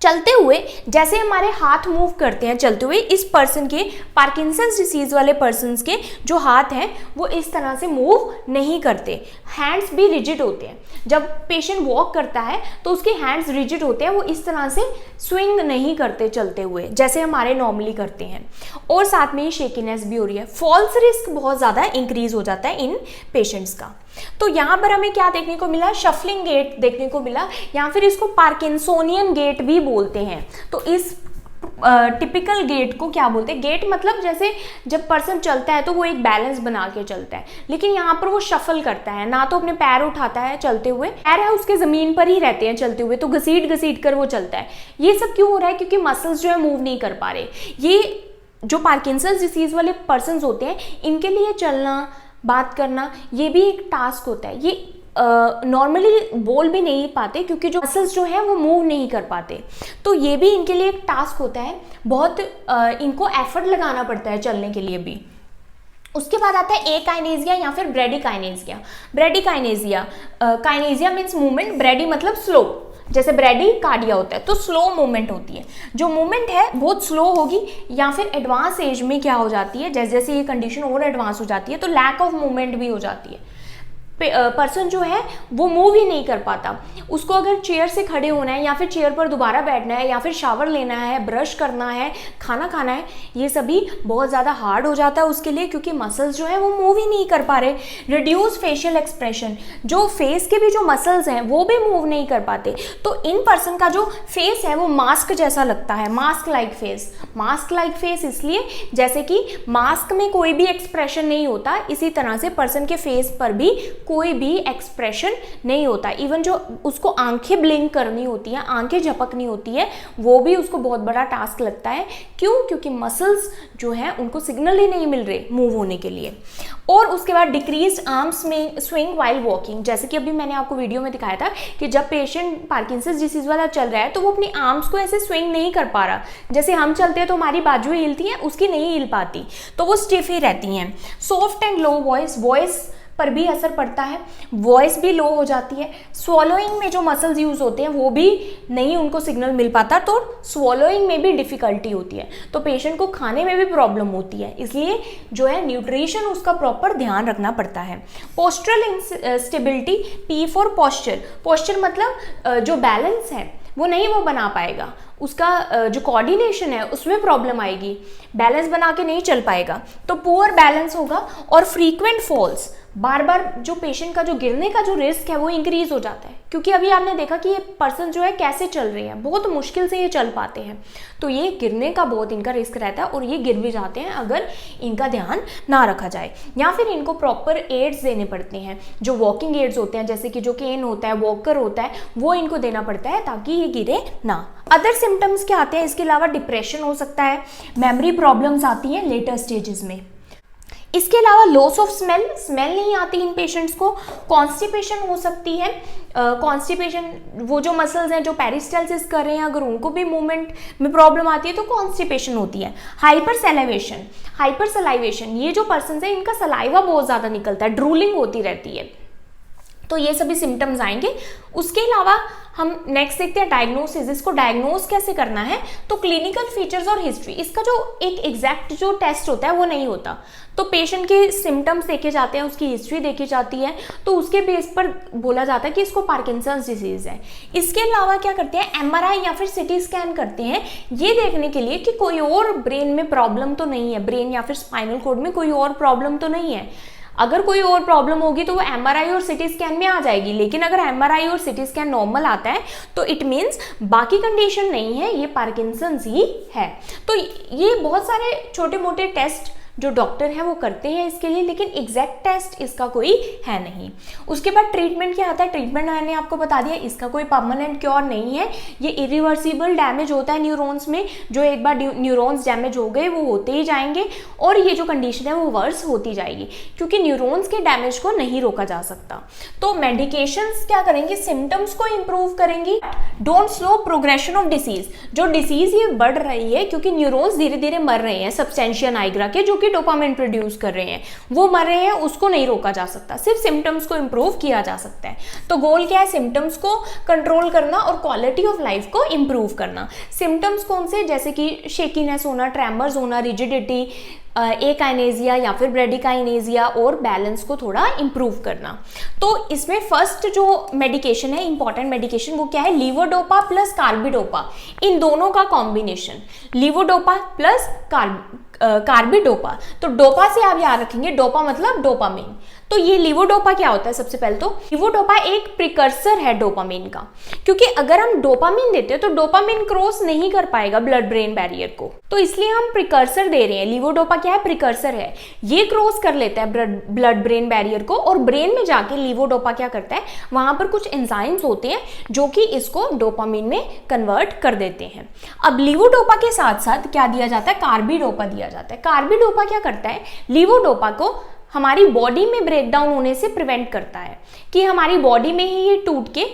चलते हुए जैसे हमारे हाथ मूव करते हैं चलते हुए, इस पर्सन के, पार्किंसंस डिसीज वाले पर्सन्स के जो हाथ हैं वो इस तरह से मूव नहीं करते, हैंड्स भी रिजिड होते हैं। जब पेशेंट वॉक करता है तो उसके हैंड्स रिजिड होते हैं, वो इस तरह से स्विंग नहीं करते चलते हुए जैसे हमारे नॉर्मली करते हैं। और साथ में ही शेकीनेस भी हो रही है, फॉल्स रिस्क बहुत ज़्यादा इंक्रीज हो जाता है इन पेशेंट्स का। तो यहाँ पर हमें क्या देखने को मिला, शफलिंग गेट देखने को मिला, या फिर इसको पार्किंसोनियन गेट भी बोलते हैं। तो इस टिपिकल गेट को क्या बोलते हैं? गेट मतलब जैसे जब पर्सन चलता है तो वो एक बैलेंस बना के चलता है, लेकिन यहाँ पर वो शफल करता है, ना तो अपने पैर उठाता है चलते हुए, पैर है उसके जमीन पर ही रहते हैं चलते हुए, तो घसीट घसीट कर वो चलता है। ये सब क्यों हो रहा है? क्योंकि मसल्स जो है मूव नहीं कर पा रहे। ये जो पार्किंसंस डिसीज वाले पर्सन होते हैं, इनके लिए चलना, बात करना, ये भी एक टास्क होता है। ये नॉर्मली बोल भी नहीं पाते क्योंकि जो मसल्स जो है वो मूव नहीं कर पाते, तो ये भी इनके लिए एक टास्क होता है, बहुत इनको एफर्ट लगाना पड़ता है चलने के लिए भी। उसके बाद आता है ए काइनेजिया या फिर ब्रेडिकाइनेजिया। ब्रेडिकाइनेजिया, काइनेजिया मीन्स मूवमेंट, ब्रेडी मतलब स्लो, जैसे ब्रेडी कार्डिया होता है तो स्लो मूवमेंट होती है। जो मूवमेंट है बहुत स्लो होगी, या फिर एडवांस एज में क्या हो जाती है, जैसे जैसे ये कंडीशन और एडवांस हो जाती है तो लैक ऑफ मूवमेंट भी हो जाती है। पर्सन जो है वो मूव ही नहीं कर पाता। उसको अगर चेयर से खड़े होना है, या फिर चेयर पर दोबारा बैठना है, या फिर शावर लेना है, ब्रश करना है, खाना खाना है, ये सभी बहुत ज़्यादा हार्ड हो जाता है उसके लिए, क्योंकि मसल्स जो है वो मूव ही नहीं कर पा रहे। रिड्यूस फेशियल एक्सप्रेशन, जो फेस के भी जो मसल्स हैं वो भी मूव नहीं कर पाते, तो इन पर्सन का जो फेस है वो मास्क जैसा लगता है, mask like face. Mask like face इसलिए जैसे कि मास्क में कोई भी एक्सप्रेशन नहीं होता, इसी तरह से पर्सन के फेस पर भी कोई भी एक्सप्रेशन नहीं होता। इवन जो उसको आंखें ब्लिंक करनी होती है, आंखें झपकनी होती है, वो भी उसको बहुत बड़ा टास्क लगता है। क्यों? क्योंकि मसल्स जो है उनको सिग्नल ही नहीं मिल रहे मूव होने के लिए। और उसके बाद डिक्रीज आर्म्स में स्विंग वाइल वॉकिंग, जैसे कि अभी मैंने आपको वीडियो में दिखाया था कि जब पेशेंट पार्किंसंस डिसीज वाला चल रहा है तो वो अपनी आर्म्स को ऐसे स्विंग नहीं कर पा रहा। जैसे हम चलते हैं तो हमारी बाजुएं हिलती हैं, उसकी नहीं हिल पाती, तो वो स्टिफ ही रहती हैं। Soft and low voice, voice पर भी असर पड़ता है, वॉइस भी लो हो जाती है। स्वॉलोइंग में जो मसल्स यूज होते हैं वो भी नहीं उनको सिग्नल मिल पाता, तो स्वॉलोइंग में भी डिफिकल्टी होती है, तो पेशेंट को खाने में भी प्रॉब्लम होती है, इसलिए जो है न्यूट्रिशन उसका प्रॉपर ध्यान रखना पड़ता है। Postural instability, P for posture, posture मतलब जो बैलेंस है वो नहीं वो बना पाएगा, उसका जो कोऑर्डिनेशन है उसमें प्रॉब्लम आएगी, बैलेंस बना के नहीं चल पाएगा, तो पुअर बैलेंस होगा। और फ्रीक्वेंट फॉल्स, बार बार जो पेशेंट का जो गिरने का जो रिस्क है वो इंक्रीज हो जाता है, क्योंकि अभी आपने देखा कि ये पर्सन जो है कैसे चल रहे हैं, बहुत मुश्किल से ये चल पाते हैं, तो ये गिरने का बहुत इनका रिस्क रहता है और ये गिर भी जाते हैं अगर इनका ध्यान ना रखा जाए। या फिर इनको प्रॉपर एड्स देने पड़ते हैं, जो वॉकिंग एड्स होते हैं, जैसे कि जो केन होता है, वॉकर होता है, वो इनको देना पड़ता है ताकि ये गिरे ना। अदर सिम्टम्स क्या आते हैं इसके अलावा? डिप्रेशन हो सकता है, मेमोरी प्रॉब्लम्स आती हैं लेटर स्टेजेस में। इसके अलावा लॉस ऑफ स्मेल, स्मेल नहीं आती इन पेशेंट्स को। कॉन्स्टिपेशन हो सकती है, कॉन्स्टिपेशन वो जो मसल्स हैं जो पेरिस्टालसिस कर रहे हैं अगर उनको भी मूवमेंट में प्रॉब्लम आती है तो कॉन्स्टिपेशन होती है। हाइपर सलाइवेशन, हाइपर सलाइवेशन, ये जो पर्सन है इनका सलाइवा बहुत ज़्यादा निकलता है, ड्रूलिंग होती रहती है, तो ये सभी सिम्टम्स आएंगे। उसके अलावा हम नेक्स्ट देखते हैं डायग्नोसिस, इसको डायग्नोस कैसे करना है, तो क्लिनिकल फीचर्स और हिस्ट्री, इसका जो एक एग्जैक्ट जो टेस्ट होता है वो नहीं होता, तो पेशेंट के सिम्टम्स देखे जाते हैं, उसकी हिस्ट्री देखी जाती है, तो उसके बेस पर बोला जाता है कि इसको पार्किंसंस डिसीज है। इसके अलावा क्या करते हैं, एमआरआई या फिर सिटी स्कैन करते हैं, ये देखने के लिए कि कोई और ब्रेन में प्रॉब्लम तो नहीं है, ब्रेन या फिर स्पाइनल कॉर्ड में कोई और प्रॉब्लम तो नहीं है। अगर कोई और प्रॉब्लम होगी तो वो एमआरआई और सिटी स्कैन में आ जाएगी, लेकिन अगर एमआरआई और सिटी स्कैन नॉर्मल आता है तो इट मीन्स बाकी कंडीशन नहीं है, ये पार्किंसंस ही है। तो ये बहुत सारे छोटे मोटे टेस्ट जो डॉक्टर हैं वो करते हैं इसके लिए, लेकिन एग्जैक्ट टेस्ट इसका कोई है नहीं। उसके बाद ट्रीटमेंट क्या आता है, ट्रीटमेंट मैंने आपको बता दिया, इसका कोई परमानेंट क्योर नहीं है, ये इरिवर्सिबल डैमेज होता है न्यूरॉन्स में, जो एक बार न्यूरॉन्स डैमेज हो गए वो होते ही जाएंगे और ये जो कंडीशन है वो वर्स होती जाएगी, क्योंकि न्यूरॉन्स के डैमेज को नहीं रोका जा सकता। तो मेडिकेशंस क्या करेंगे, सिम्टम्स को इंप्रूव करेंगी, don't slow progression of disease, जो डिसीज ये बढ़ रही है क्योंकि न्यूरॉन्स धीरे धीरे मर रहे हैं, सब्सटेंशिया नाइग्रा के जो डोपामिन प्रोड्यूस कर रहे हैं वो मर रहे हैं, उसको नहीं रोका जा सकता, सिर्फ सिम्टम्स को इंप्रूव किया जा सकता है। तो गोल क्या है, सिम्टम्स को कंट्रोल करना और क्वालिटी ऑफ लाइफ को इंप्रूव करना। सिम्टम्स कौन से, जैसे कि शेकीनेस होना, ट्रेमर्स होना, रिजिडिटी, एकाइनेजिया या फिर ब्रेडिकाइनेजिया, और बैलेंस को थोड़ा इंप्रूव करना। तो इसमें फर्स्ट जो मेडिकेशन है, इंपॉर्टेंट मेडिकेशन, वो क्या है, लीवोडोपा प्लस कार्बिडोपा, इन दोनों का कॉम्बिनेशन, लीवोडोपा प्लस कार्बिडोपा। तो डोपा से आप याद रखेंगे, डोपा मतलब डोपामिन, तो ये लीवोडोपा क्या होता है? सबसे पहले तो लीवोडोपा एक प्रिकर्सर है डोपामिन का, क्योंकि अगर हम डोपामिन देते हैं तो डोपामिन क्रॉस नहीं कर पाएगा ब्लड ब्रेन बैरियर को, तो इसलिए हम प्रिकर्सर दे रहे हैं। लीवोडोपा क्या है? प्रिकर्सर है, ये क्रॉस कर लेता है ब्लड ब्रेन बैरियर को और ब्रेन में जाके लीवोडोपा क्या करता है, वहां पर कुछ एंजाइम्स होते हैं जो कि इसको डोपामिन में कन्वर्ट कर देते हैं। अब लीवोडोपा के साथ साथ क्या दिया जाता है? कार्बिडोपा दिया जाता है। कार्बिडोपा क्या करता है? लीवोडोपा को हमारी बॉडी में ब्रेक डाउन होने से प्रिवेंट करता है, कि हमारी बॉडी में ही ये टूट के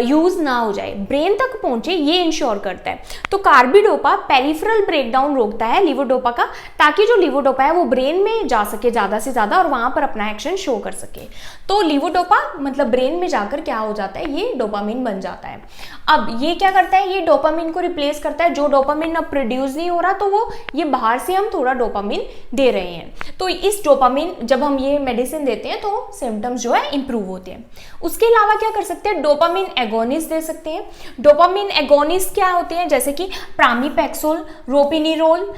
यूज ना हो जाए, ब्रेन तक पहुंचे, ये इंश्योर करता है। तो कार्बिडोपा पेरिफेरल ब्रेकडाउन रोकता है लीवोडोपा का, ताकि जो लीवोडोपा है वो ब्रेन में जा सके ज़्यादा से ज़्यादा और वहां पर अपना एक्शन शो कर सके। तो लीवोडोपा मतलब ब्रेन में जाकर क्या हो जाता है, ये डोपामिन बन जाता है। अब ये क्या करता है, ये डोपामिन को रिप्लेस करता है। जो डोपामिन अब प्रोड्यूस नहीं हो रहा तो वो ये बाहर से हम थोड़ा डोपामिन दे रहे हैं, तो इस डोपामिन जब हम ये मेडिसिन देते हैं तो सिम्टम्स जो है इंप्रूव होते हैं। उसके अलावा क्या कर सकते हैं, डोपामिन एगोनिस्ट दे सकते हैं। डोपामिन एगोनिस्ट क्या होते हैं, जैसे कि प्रामीपैक्सोल, रोपिनिरोल,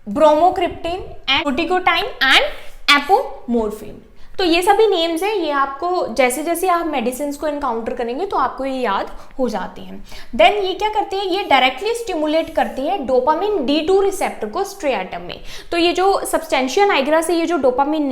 ब्रोमोक्रिप्टिन एंड कोर्टिकोटाइन एंड एपोमोर्फिन। तो ये सभी नेम्स हैं, ये आपको जैसे जैसे आप मेडिसिन को इनकाउंटर करेंगे तो आपको ये याद हो जाते हैं। देन ये क्या करते हैं, ये डायरेक्टली स्टिमुलेट करते हैं डोपामिन D2 रिसेप्टर को स्ट्रिएटम में। तो ये जो सब्सटेंशिया नाइग्रा से ये जो डोपामिन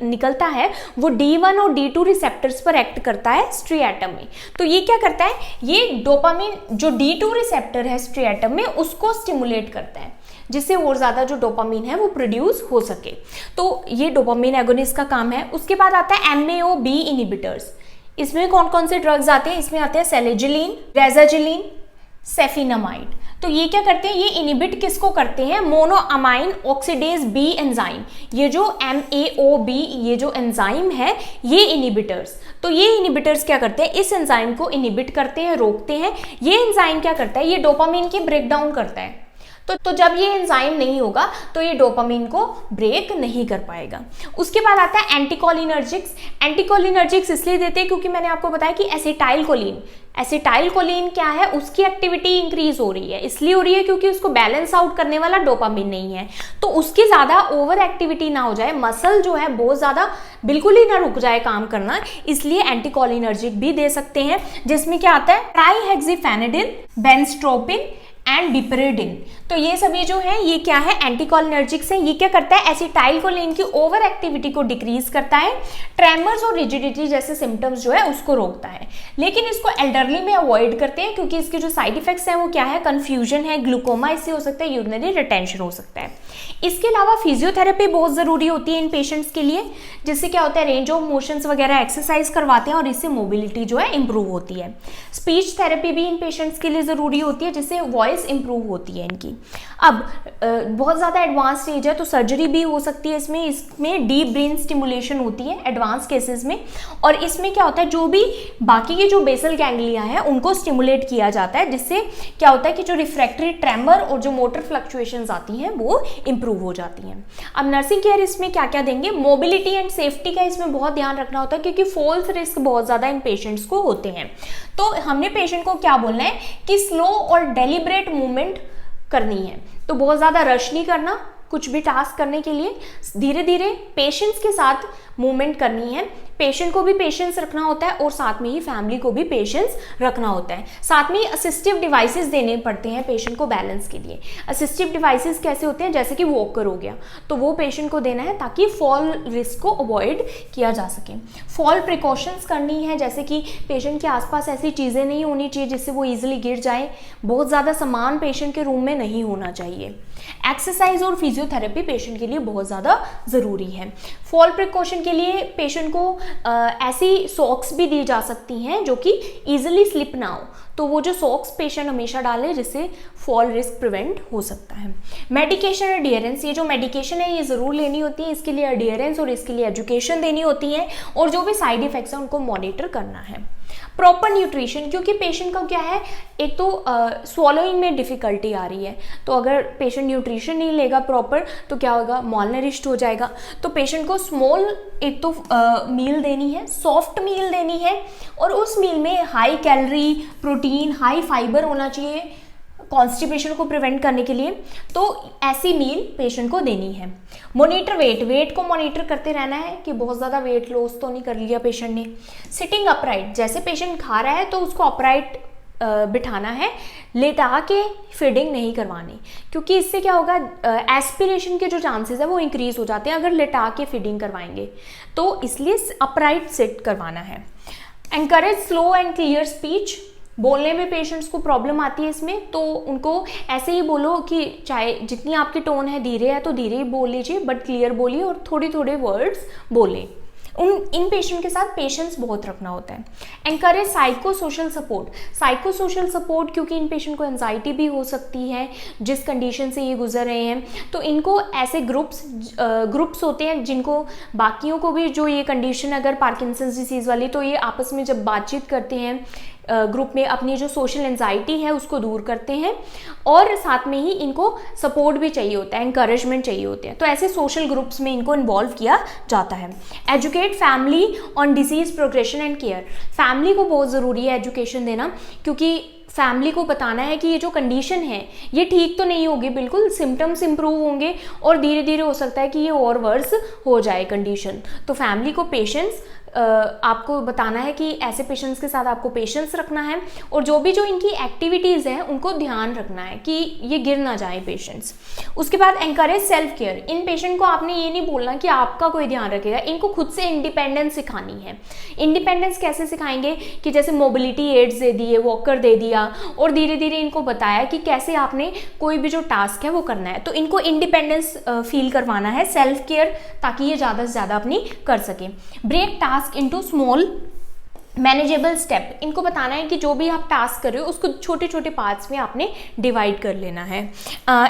निकलता है वो D1 और D2 रिसेप्टर्स पर एक्ट करता है स्ट्रिएटम में। तो ये क्या करता है, ये डोपामिन जो D2 रिसेप्टर है स्ट्रिएटम में उसको स्टिमुलेट करता है, जिससे और ज्यादा जो डोपामिन है वो प्रोड्यूस हो सके। तो ये डोपामिन एगोनिस्ट का काम है। उसके बाद आता है MAO-B इनहिबिटर्स। इसमें कौन कौन से ड्रग्स आते हैं, इसमें आते हैं सेलेजिलिन, रेजाजिलिन, सेफिनामाइड। तो ये क्या करते हैं, ये इनहिबिट किसको करते हैं, मोनोअमाइन ऑक्सीडेज बी एंजाइम। ये जो MAO-B ये जो एंजाइम है ये इनहिबिटर्स, तो ये इनहिबिटर्स क्या करते हैं, इस एंजाइम को इनहिबिट करते हैं, रोकते हैं। ये एंजाइम क्या करता है, ये डोपामिन की ब्रेक डाउन करता है। तो जब ये एंजाइम नहीं होगा तो ये डोपामिन को ब्रेक नहीं कर पाएगा। उसके बाद आता है एंटीकोलिनर्जिक्स। एंटीकोलिनर्जिक्स इसलिए देते हैं क्योंकि मैंने आपको बताया कि एसिटाइल कोलिन क्या है, उसकी एक्टिविटी इंक्रीज हो रही है, इसलिए हो रही है क्योंकि उसको बैलेंस आउट करने वाला डोपामिन नहीं है। तो उसकी ज्यादा ओवर एक्टिविटी ना हो जाए, मसल जो है बहुत ज्यादा बिल्कुल ही ना रुक जाए काम करना, इसलिए एंटीकोलिनर्जिक भी दे सकते हैं। जिसमें क्या आता है, ट्राईहेक्सिफेनिडिन, बेंस्ट्रोपिन एंड डिपरेडिन। तो ये सभी जो है ये क्या है, एंटीकोलिनर्जिक्स है। ये क्या करता है, एसिटाइल कोलिन की ओवर एक्टिविटी को डिक्रीज करता है, ट्रेमर्स और रिजिडिटी जैसे सिम्टम्स जो है उसको रोकता है। लेकिन इसको एल्डरली में अवॉइड करते हैं क्योंकि इसके जो साइड इफेक्ट्स हैं वो क्या है, कंफ्यूजन है, ग्लूकोमा इससे हो सकता है, यूरिनरी रिटेंशन हो सकता है। इसके अलावा फिजियोथेरेपी बहुत जरूरी होती है इन पेशेंट्स के लिए, जिससे क्या होता है, रेंज ऑफ मोशंस वगैरह एक्सरसाइज करवाते हैं और इससे मोबिलिटी जो है इंप्रूव होती है। स्पीच थेरेपी भी इन पेशेंट्स के लिए जरूरी होती है, जिससे वॉइस इंप्रूव होती है इनकी। अब बहुत ज़्यादा एडवांस स्टेज है तो सर्जरी भी हो सकती है इसमें डीप ब्रेन स्टिमुलेशन होती है एडवांस केसेस में। और इसमें क्या होता है, जो भी बाकी के जो बेसल गैंग्लिया हैं उनको स्टिमुलेट किया जाता है, जिससे क्या होता है कि जो रिफ्रैक्टरी ट्रेमर और जो मोटर फ्लक्चुएशंस आती हैं वो इंप्रूव हो जाती हैं। अब नर्सिंग केयर इसमें क्या क्या देंगे, मोबिलिटी एंड सेफ्टी का इसमें बहुत ध्यान रखना होता है क्योंकि फॉल्स रिस्क बहुत ज़्यादा इन पेशेंट्स को होते हैं। तो हमने पेशेंट को क्या बोलना है कि स्लो और डेलिब्रेट मूवमेंट करनी है, तो बहुत ज़्यादा रश नहीं करना, कुछ भी टास्क करने के लिए धीरे धीरे पेशेंस के साथ मूवमेंट करनी है। पेशेंट को भी पेशेंस रखना होता है और साथ में ही फैमिली को भी पेशेंस रखना होता है। साथ में असिस्टिव डिवाइसेस देने पड़ते हैं पेशेंट को बैलेंस के लिए। असिस्टिव डिवाइसेस कैसे होते हैं, जैसे कि वॉकर हो गया तो वो पेशेंट को देना है ताकि फॉल रिस्क को अवॉइड किया जा सके। फॉल प्रिकॉशंस करनी है, जैसे कि पेशेंट के आसपास ऐसी चीज़ें नहीं होनी चाहिए जिससे वो ईजिली गिर जाए, बहुत ज़्यादा सामान पेशेंट के रूम में नहीं होना चाहिए। एक्सरसाइज और फिजियोथेरेपी पेशेंट के लिए बहुत ज़्यादा ज़रूरी है। फॉल प्रिकॉशन के लिए पेशेंट को ऐसी सॉक्स भी दी जा सकती हैं जो कि ईजिली स्लिप ना हो, तो वो जो सॉक्स पेशेंट हमेशा डाले जिससे फॉल रिस्क प्रिवेंट हो सकता है। मेडिकेशन एडियरेंस, ये जो मेडिकेशन है ये ज़रूर लेनी होती है, इसके लिए एडियरेंस और इसके लिए एजुकेशन देनी होती है और जो भी साइड इफेक्ट्स हैं उनको मॉनिटर करना है। प्रॉपर न्यूट्रिशन, क्योंकि पेशेंट का क्या है, एक तो स्वॉलोइंग में डिफ़िकल्टी आ रही है, तो अगर पेशेंट न्यूट्रिशन नहीं लेगा प्रॉपर तो क्या होगा, मॉलनरिश्ड हो जाएगा। तो पेशेंट को स्मॉल एक तो मील देनी है, सॉफ्ट मील देनी है और उस मील में high calorie, protein, high fibre होना चाहिए, कॉन्स्टिपेशन को प्रिवेंट करने के लिए, तो ऐसी मील पेशेंट को देनी है। मॉनिटर वेट को मॉनिटर करते रहना है कि बहुत ज़्यादा वेट लॉस तो नहीं कर लिया पेशेंट ने। सिटिंग अपराइट, जैसे पेशेंट खा रहा है तो उसको अपराइट बिठाना है, लेटा के फीडिंग नहीं करवानी, क्योंकि इससे क्या होगा, एस्पिरेशन के जो चांसेस है वो इंक्रीज हो जाते हैं अगर लेटा के फीडिंग करवाएंगे, तो इसलिए अपराइट सिट करवाना है। Encourage slow and clear speech, बोलने में पेशेंट्स को प्रॉब्लम आती है इसमें, तो उनको ऐसे ही बोलो कि चाहे जितनी आपकी टोन है धीरे है तो धीरे ही बोल लीजिए, बट क्लियर बोलिए और थोड़े थोड़े वर्ड्स बोलें। इन पेशेंट के साथ पेशेंस बहुत रखना होता है। एनकरेज साइको सोशल सपोर्ट, क्योंकि इन पेशेंट को एंजाइटी भी हो सकती है जिस कंडीशन से ये गुजर रहे हैं, तो इनको ऐसे ग्रुप्स होते हैं जिनको बाकियों को भी जो ये कंडीशन अगर पार्किंसंस डिसीज़ वाली, तो ये आपस में जब बातचीत करते हैं ग्रुप में अपनी जो सोशल एंजाइटी है उसको दूर करते हैं, और साथ में ही इनको सपोर्ट भी चाहिए होता है, एनकरेजमेंट चाहिए होते हैं, तो ऐसे सोशल ग्रुप्स में इनको इन्वॉल्व किया जाता है। Educate family on disease progression and care, family को बहुत ज़रूरी है एजुकेशन देना, क्योंकि फैमिली को बताना है कि ये जो कंडीशन है ये ठीक तो नहीं होगी, बिल्कुल सिम्टम्स इंप्रूव होंगे और धीरे धीरे हो सकता है कि ये और वर्स हो जाए कंडीशन, तो फैमिली को पेशेंस आपको बताना है कि ऐसे पेशेंट्स के साथ आपको पेशेंस रखना है, और जो इनकी एक्टिविटीज़ हैं उनको ध्यान रखना है कि ये गिर ना जाए पेशेंट्स। उसके बाद एनकरेज सेल्फ केयर, इन पेशेंट को आपने ये नहीं बोलना कि आपका कोई ध्यान रखेगा, इनको खुद से इंडिपेंडेंस सिखानी है। इंडिपेंडेंस कैसे सिखाएंगे कि जैसे मोबिलिटी एड्स दे दिए, वॉकर दे दिया, और धीरे धीरे इनको बताया कि कैसे आपने कोई भी जो टास्क है वो करना है, तो इनको इंडिपेंडेंस फील करवाना है, सेल्फ केयर, ताकि ये ज़्यादा से ज़्यादा अपनी कर सकें। Break task into small manageable step, इनको बताना है कि जो भी आप टास्क कर रहे हो उसको छोटे छोटे पार्ट्स में आपने डिवाइड कर लेना है।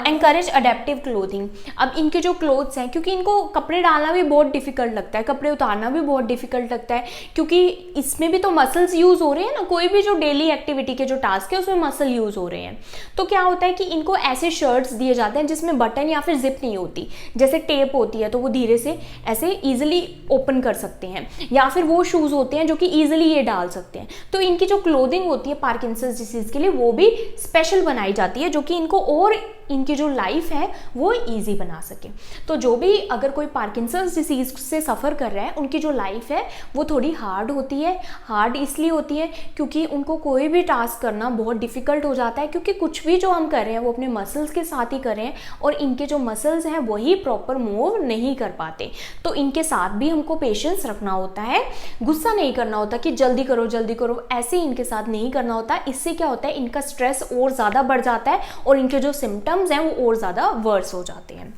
एनकरेज अडेप्टिव क्लोथिंग, अब इनके जो क्लोथ्स हैं, क्योंकि इनको कपड़े डालना भी बहुत डिफिकल्ट लगता है, कपड़े उतारना भी बहुत डिफिकल्ट लगता है, क्योंकि इसमें भी तो मसल्स यूज़ हो रहे हैं ना, कोई भी जो डेली एक्टिविटी के जो टास्क है उसमें मसल यूज़ हो रहे हैं, तो क्या होता है कि इनको ऐसे शर्ट्स दिए जाते हैं जिसमें बटन या फिर जिप नहीं होती, जैसे टेप होती है तो वो धीरे से ऐसे ईजिली ओपन कर सकते हैं, या फिर वो शूज़ होते हैं जो कि ईजिली ये डाल सकते हैं, तो इनकी जो क्लोथिंग होती है पार्किंसंस डिसीज के लिए वो भी स्पेशल बनाई जाती है, जो कि इनको और इनकी जो लाइफ है वो इजी बना सके। तो जो भी अगर कोई पार्किंसंस डिसीज से सफ़र कर रहा है उनकी जो लाइफ है वो थोड़ी हार्ड होती है। हार्ड इसलिए होती है क्योंकि उनको कोई भी टास्क करना बहुत डिफिकल्ट हो जाता है, क्योंकि कुछ भी जो हम कर रहे हैं वो अपने मसल्स के साथ ही कर रहे हैं, और इनके जो मसल्स हैं वही प्रॉपर मूव नहीं कर पाते, तो इनके साथ भी हमको पेशेंस रखना होता है, गुस्सा नहीं करना होता कि जल्दी करो, ऐसे इनके साथ नहीं करना होता। इससे क्या होता है, इनका स्ट्रेस और ज़्यादा बढ़ जाता है और इनके जो सिम्टम्स हैं वो और ज़्यादा वर्स हो जाते हैं।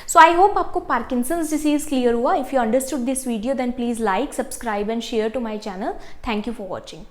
सो आई होप आपको पार्किंसंस डिसीज क्लियर हुआ। If you understood this video then please like, subscribe and share to my channel. Thank you for watching.